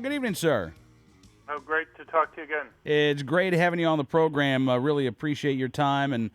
Good evening, sir. Oh, great to talk to you again. It's great having you on the program. Really appreciate your time, and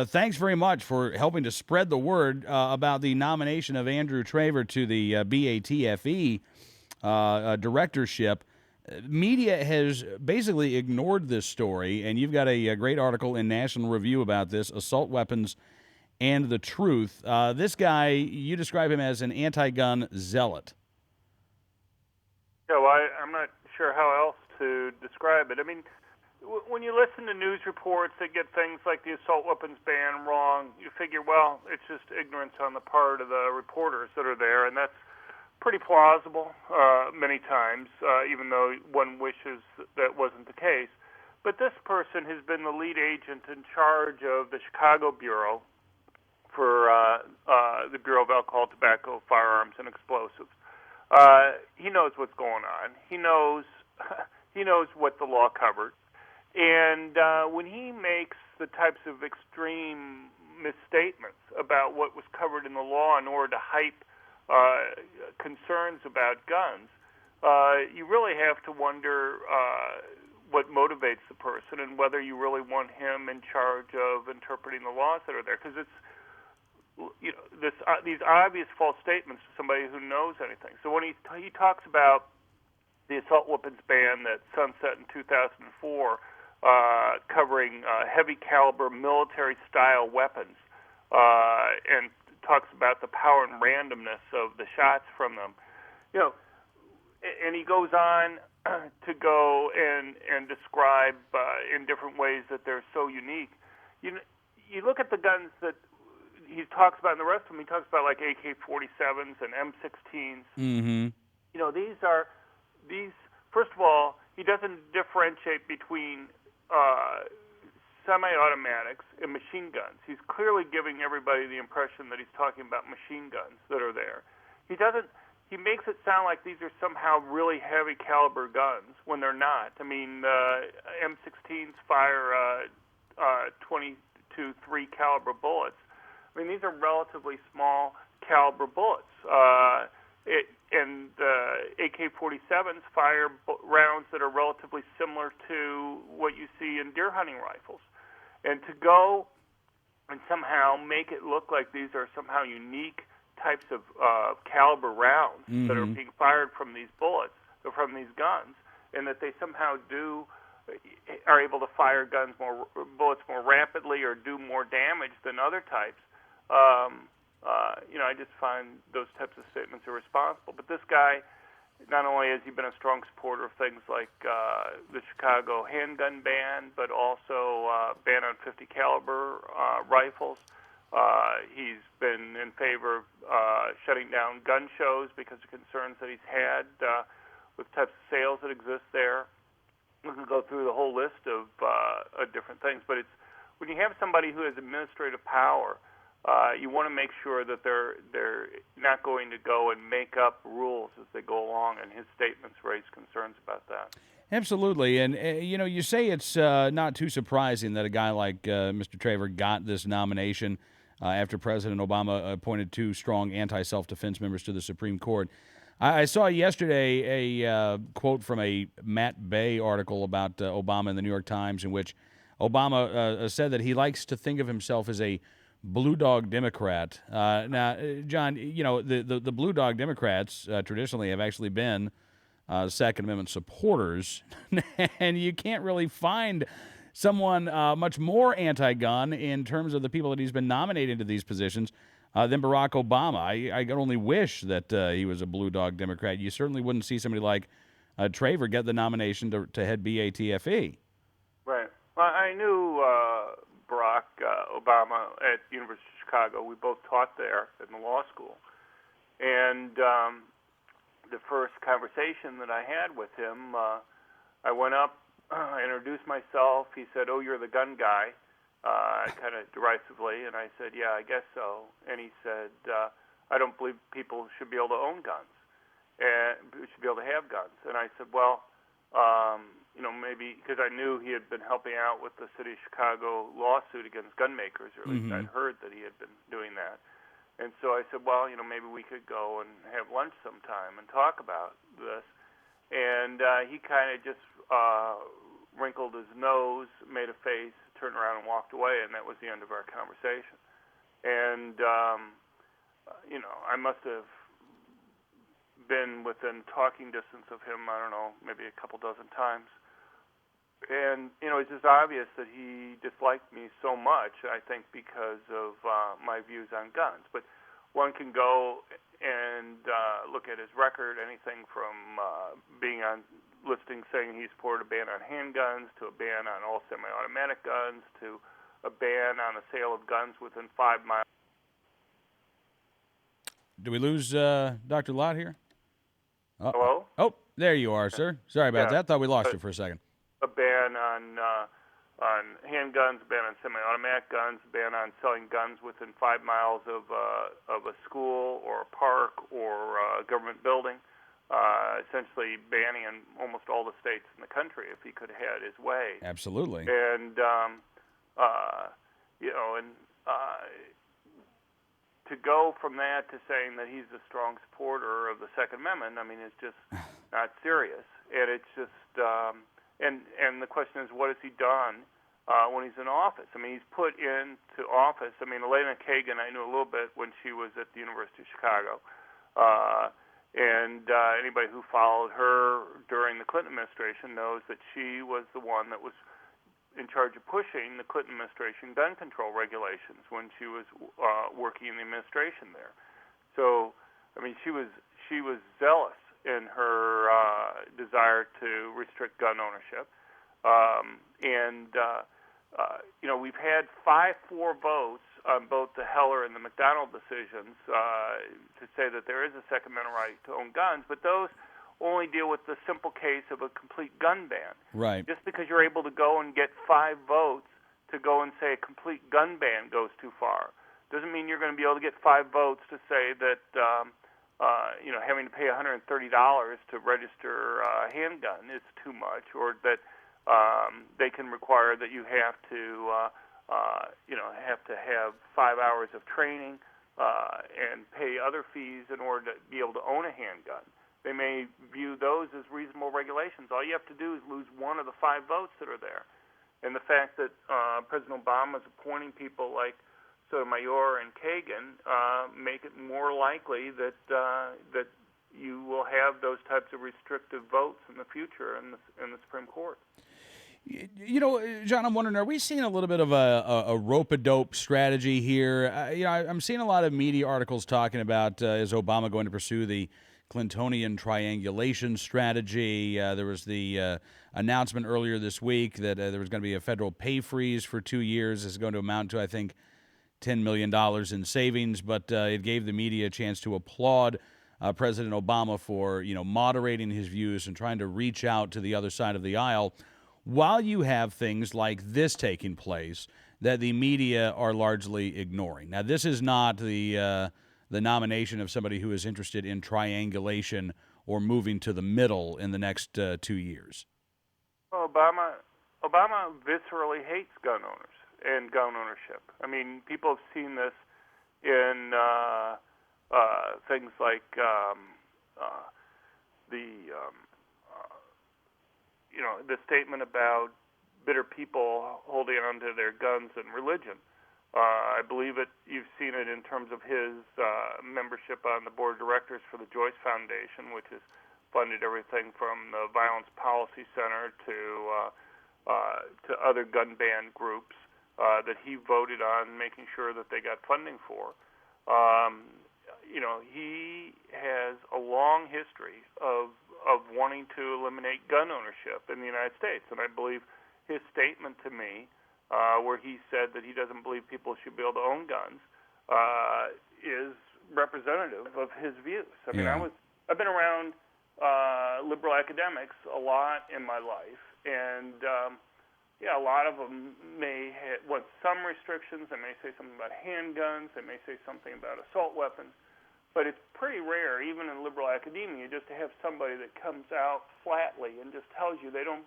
thanks very much for helping to spread the word about the nomination of Andrew Traver to the BATFE directorship. Media has basically ignored this story, and you've got a great article in National Review about this: assault weapons and the truth. This guy, you describe him as an anti-gun zealot. Yeah, well, I'm not sure how else to describe it. I mean, when you listen to news reports that get things like the assault weapons ban wrong, you figure, well, it's just ignorance on the part of the reporters that are there, and that's pretty plausible many times, even though one wishes that wasn't the case. But this person has been the lead agent in charge of the Chicago Bureau for the Bureau of Alcohol, Tobacco, Firearms, and Explosives. He knows what's going on. He knows he knows what the law covered, and when he makes the types of extreme misstatements about what was covered in the law in order to hype concerns about guns, you really have to wonder what motivates the person and whether you really want him in charge of interpreting the laws that are there, because it's these obvious false statements to somebody who knows anything. So when he talks about the assault weapons ban that sunset in 2004, covering heavy caliber military style weapons, and talks about the power and randomness of the shots from them, and he goes on to go and describe in different ways that they're so unique. You look at the guns that he talks about, and the rest of them, he talks about like AK-47s and M16s. Mm-hmm. These. First of all, he doesn't differentiate between semi-automatics and machine guns. He's clearly giving everybody the impression that he's talking about machine guns that are there. He doesn't. He makes it sound like these are somehow really heavy caliber guns when they're not. I mean, M16s fire 22.3 caliber bullets. I mean, these are relatively small caliber bullets. And AK-47s fire rounds that are relatively similar to what you see in deer hunting rifles. And to go and somehow make it look like these are somehow unique types of caliber rounds that are being fired from these bullets, or from these guns, and that they somehow are able to fire bullets more rapidly or do more damage than other types. I just find those types of statements irresponsible. But this guy, not only has he been a strong supporter of things like the Chicago handgun ban, but also ban on 50 caliber rifles. He's been in favor of shutting down gun shows because of concerns that he's had with types of sales that exist there. We can go through the whole list of different things, but it's when you have somebody who has administrative power, you want to make sure that they're not going to go and make up rules as they go along, and his statements raise concerns about that. Absolutely, and you say it's not too surprising that a guy like Mr. Traver got this nomination after President Obama appointed two strong anti-self-defense members to the Supreme Court. I saw yesterday a quote from a Matt Bay article about Obama in the New York Times, in which Obama said that he likes to think of himself as a Blue Dog Democrat. Now, John, the Blue Dog Democrats traditionally have actually been Second Amendment supporters, and you can't really find someone much more anti-gun in terms of the people that he's been nominated to these positions than Barack Obama. I could only wish that he was a Blue Dog Democrat. You certainly wouldn't see somebody like Traver get the nomination to head BATFE. Right. Well, I knew Barack Obama at the University of Chicago. We both taught there in the law school. And the first conversation that I had with him, I went up, I introduced myself. He said, "Oh, you're the gun guy," kind of derisively. And I said, "Yeah, I guess so." And he said, "I don't believe people should be able to own guns and should be able to have guns." And I said, "Well, maybe," because I knew he had been helping out with the city of Chicago lawsuit against gun makers, or at least I'd heard that he had been doing that. And so I said, "Well, maybe we could go and have lunch sometime and talk about this." And he kind of just wrinkled his nose, made a face, turned around and walked away, and that was the end of our conversation. And, I must have been within talking distance of him, I don't know, maybe a couple dozen times. And, it's just obvious that he disliked me so much, I think, because of my views on guns. But one can go and look at his record, anything from being on listings saying he supported a ban on handguns, to a ban on all semi-automatic guns, to a ban on the sale of guns within 5 miles. Do we lose Dr. Lott here? Hello? Oh, there you are, sir. Sorry about that. Thought we lost you for a second. A ban on handguns, a ban on semi-automatic guns, a ban on selling guns within 5 miles of a school or a park or a government building. Essentially banning in almost all the states in the country if he could have had his way. Absolutely. And to go from that to saying that he's a strong supporter of the Second Amendment, I mean, it's just not serious. And it's just and the question is, what has he done when he's in office? I mean, he's put into office. I mean, Elena Kagan, I knew a little bit when she was at the University of Chicago. And anybody who followed her during the Clinton administration knows that she was the one that was in charge of pushing the Clinton administration gun control regulations when she was working in the administration there. So, I mean, she was zealous in her desire to restrict gun ownership. We've had 5-4 votes on both the Heller and the McDonald decisions to say that there is a Second Amendment right to own guns, but those only deal with the simple case of a complete gun ban. Right. Just because you're able to go and get 5 votes to go and say a complete gun ban goes too far doesn't mean you're going to be able to get 5 votes to say that having to pay $130 to register a handgun is too much, or that they can require that you have to have 5 hours of training and pay other fees in order to be able to own a handgun. They may view those as reasonable regulations. All you have to do is lose one of the 5 votes that are there. And the fact that President Obama is appointing people like Sotomayor and Kagan make it more likely that that you will have those types of restrictive votes in the future in the Supreme Court. John, I'm wondering, are we seeing a little bit of a rope-a-dope strategy here? I'm seeing a lot of media articles talking about is Obama going to pursue the Clintonian triangulation strategy. There was the announcement earlier this week that there was going to be a federal pay freeze for 2 years. It's going to amount to, I think, $10 million in savings, but it gave the media a chance to applaud President Obama for, moderating his views and trying to reach out to the other side of the aisle, while you have things like this taking place that the media are largely ignoring. Now, this is not the nomination of somebody who is interested in triangulation or moving to the middle in the next 2 years. Well, Obama viscerally hates gun owners and gun ownership. I mean, people have seen this in things like the statement about bitter people holding onto their guns and religion. I believe you've seen it in terms of his membership on the board of directors for the Joyce Foundation, which has funded everything from the Violence Policy Center to other gun ban groups that he voted on making sure that they got funding for. He has a long history of wanting to eliminate gun ownership in the United States, and I believe his statement to me, where he said that he doesn't believe people should be able to own guns, is representative of his views. I mean, I've been around liberal academics a lot in my life, and a lot of them may want some restrictions. They may say something about handguns. They may say something about assault weapons. But it's pretty rare, even in liberal academia, just to have somebody that comes out flatly and just tells you they don't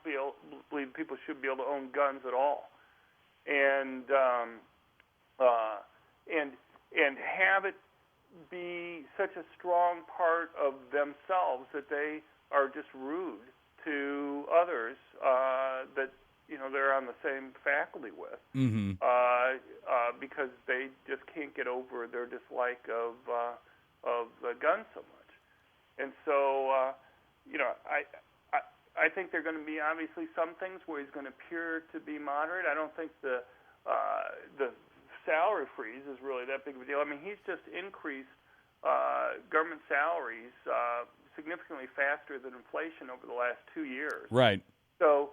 believe people should be able to own guns at all, and have it be such a strong part of themselves that they are just rude to others that they're on the same faculty with, because they just can't get over their dislike of guns so much. And so, I think there are going to be obviously some things where he's going to appear to be moderate. I don't think the salary freeze is really that big of a deal. I mean, he's just increased government salaries significantly faster than inflation over the last 2 years. Right. So,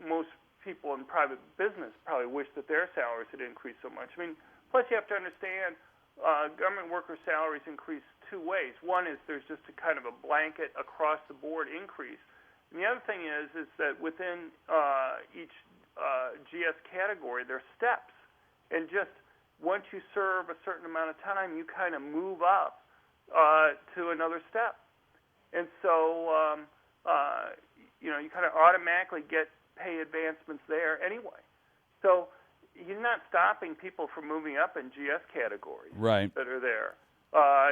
most people in private business probably wish that their salaries had increased so much. I mean, plus you have to understand, government workers' salaries increase two ways. One is there's just a kind of a blanket across-the-board increase. And the other thing is that within each GS category, there are steps. And just once you serve a certain amount of time, you kind of move up to another step. And so, you kind of automatically get pay advancements there anyway. So he's not stopping people from moving up in GS categories that are there.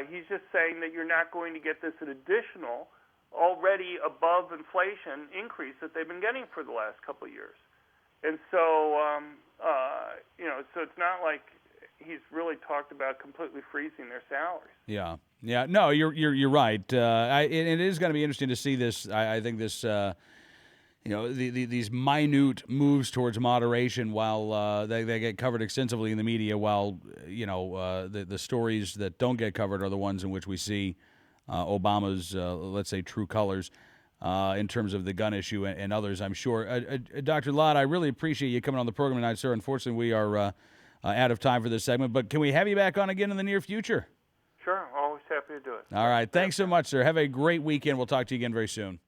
He's just saying that you're not going to get this additional, already above inflation increase that they've been getting for the last couple of years. And so, so it's not like he's really talked about completely freezing their salaries. Yeah. No, you're right. It is going to be interesting to see this. I think this, these minute moves towards moderation, while they get covered extensively in the media, while the stories that don't get covered are the ones in which we see Obama's, let's say, true colors in terms of the gun issue and others, I'm sure. Dr. Lott, I really appreciate you coming on the program tonight, sir. Unfortunately, we are out of time for this segment, but can we have you back on again in the near future? Sure, always happy to do it. All right, thanks so much, sir. Have a great weekend. We'll talk to you again very soon.